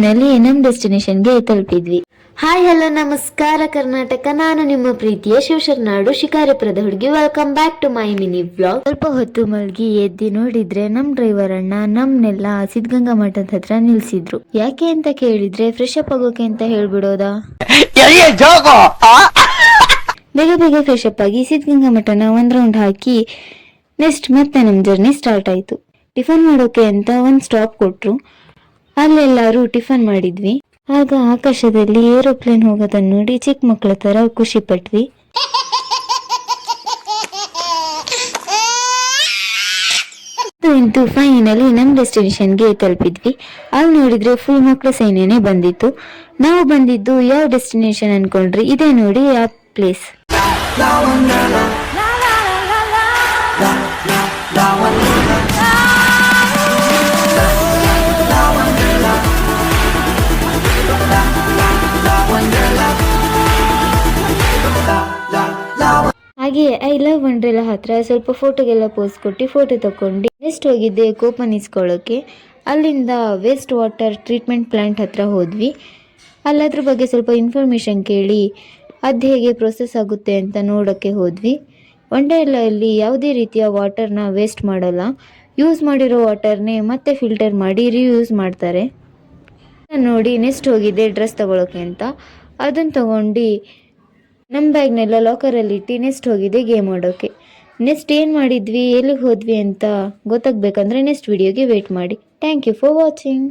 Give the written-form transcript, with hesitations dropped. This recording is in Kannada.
ಫೈನಲಿ ನಮ್ ಡೆಸ್ಟಿನೇಷನ್ಗೆ ತಲುಪಿದ್ವಿ. ಹಾಯ್ ಹಲೋ ನಮಸ್ಕಾರ ಕರ್ನಾಟಕ, ನಾನು ನಿಮ್ಮ ಪ್ರೀತಿಯ ಶಿವಶರಣಾಡು ಶಿಕಾರಿಪುರದ ಹುಡುಗಿ. Welcome back to my mini vlog. ಸ್ವಲ್ಪ ಹೊತ್ತು ಮಲ್ಗಿ ಎದ್ದಿ ನೋಡಿದ್ರೆ ನಮ್ ಡ್ರೈವರ್ ಅಣ್ಣ ನಮ್ನೆಲ್ಲ ಸಿದ್ಧಗಂಗಾ ಮಠದ ಹತ್ರ ನಿಲ್ಸಿದ್ರು. ಯಾಕೆ ಅಂತ ಕೇಳಿದ್ರೆ ಫ್ರೆಶ್ ಅಪ್ ಆಗೋಕೆ ಅಂತ ಹೇಳ್ಬಿಡೋದಾ. ಬೇಗ ಬೇಗ ಫ್ರೆಶ್ ಅಪ್ ಆಗಿ ಸಿದ್ಧಗಂಗಾ ಮಠನ ಒಂದ್ ರೌಂಡ್ ಹಾಕಿ ನೆಕ್ಸ್ಟ್ ಮತ್ತೆ ನಮ್ ಜರ್ನಿ ಸ್ಟಾರ್ಟ್ ಆಯ್ತು. ಟಿಫನ್ ಮಾಡೋಕೆ ಅಂತ ಒಂದ್ ಸ್ಟಾಪ್ ಕೊಟ್ರು. ಅಲ್ಲೆಲ್ಲಾರು ಟಿಫನ್ ಮಾಡಿದ್ವಿ. ಆಗ ಆಕಾಶದಲ್ಲಿ ಏರೋಪ್ಲೇನ್ ಹೋಗೋದನ್ನ ನೋಡಿ ಚಿಕ್ಕ ಮಕ್ಕಳ ತರ ಖುಷಿ ಪಟ್ವಿ. ಫೈನಲಿ ನಮ್ ಡೆಸ್ಟಿನೇಷನ್ಗೆ ತಲುಪಿದ್ವಿ. ಅಲ್ಲಿ ನೋಡಿದ್ರೆ ಫುಲ್ ಮಕ್ಕಳ ಸೈನ್ಯನೇ ಬಂದಿತ್ತು. ನಾವು ಬಂದಿದ್ದು ಯಾವ ಡೆಸ್ಟಿನೇಷನ್ ಅನ್ಕೊಂಡ್ರಿ? ಇದೇ ನೋಡಿ ಆ ಪ್ಲೇಸ್. ಹಾಗೆ ಐ ಲವ್ ವಂಡರ್ಲಾ ಹತ್ರ ಸ್ವಲ್ಪ ಫೋಟೋಗೆಲ್ಲ ಪೋಸ್ ಕೊಟ್ಟು ಫೋಟೋ ತಕೊಂಡು ನೆಕ್ಸ್ಟ್ ಹೋಗಿದ್ದೆ ಕೋಪನ್ ಇಸ್ಕೊಳ್ಳೋಕೆ. ಅಲ್ಲಿಂದ ವೇಸ್ಟ್ ವಾಟರ್ ಟ್ರೀಟ್ಮೆಂಟ್ ಪ್ಲಾಂಟ್ ಹತ್ರ ಹೋದ್ವಿ. ಅಲ್ಲದ್ರ ಬಗ್ಗೆ ಸ್ವಲ್ಪ ಇನ್ಫಾರ್ಮೇಶನ್ ಕೇಳಿ ಅದು ಹೇಗೆ ಪ್ರೊಸೆಸ್ ಆಗುತ್ತೆ ಅಂತ ನೋಡೋಕ್ಕೆ ಹೋದ್ವಿ. ವಂಡರ್ಲಾದಲ್ಲಿ ಯಾವುದೇ ರೀತಿಯ ವಾಟರ್ನ ವೇಸ್ಟ್ ಮಾಡಲ್ಲ. ಯೂಸ್ ಮಾಡಿರೋ ವಾಟರ್ನೇ ಮತ್ತೆ ಫಿಲ್ಟರ್ ಮಾಡಿ ರಿಯೂಸ್ ಮಾಡ್ತಾರೆ. ನೋಡಿ ನೆಕ್ಸ್ಟ್ ಹೋಗಿದ್ದೆ ಡ್ರೆಸ್ ತಗೊಳ್ಳೋಕೆ ಅಂತ. ಅದನ್ನು ತಗೊಂಡು ನಮ್ಮ ಬ್ಯಾಗ್ನೆಲ್ಲ ಲಾಕರಲ್ಲಿ ಇಟ್ಟು ನೆಕ್ಸ್ಟ್ ಹೋಗಿದ್ದೆ ಗೇಮ್ ಆಡೋಕೆ. ನೆಕ್ಸ್ಟ್ ಏನು ಮಾಡಿದ್ವಿ, ಎಲ್ಲಿಗೆ ಹೋದ್ವಿ ಅಂತ ಗೊತ್ತಾಗಬೇಕಂದ್ರೆ ನೆಕ್ಸ್ಟ್ ವಿಡಿಯೋಗೆ ವೇಟ್ ಮಾಡಿ. Thank you for watching.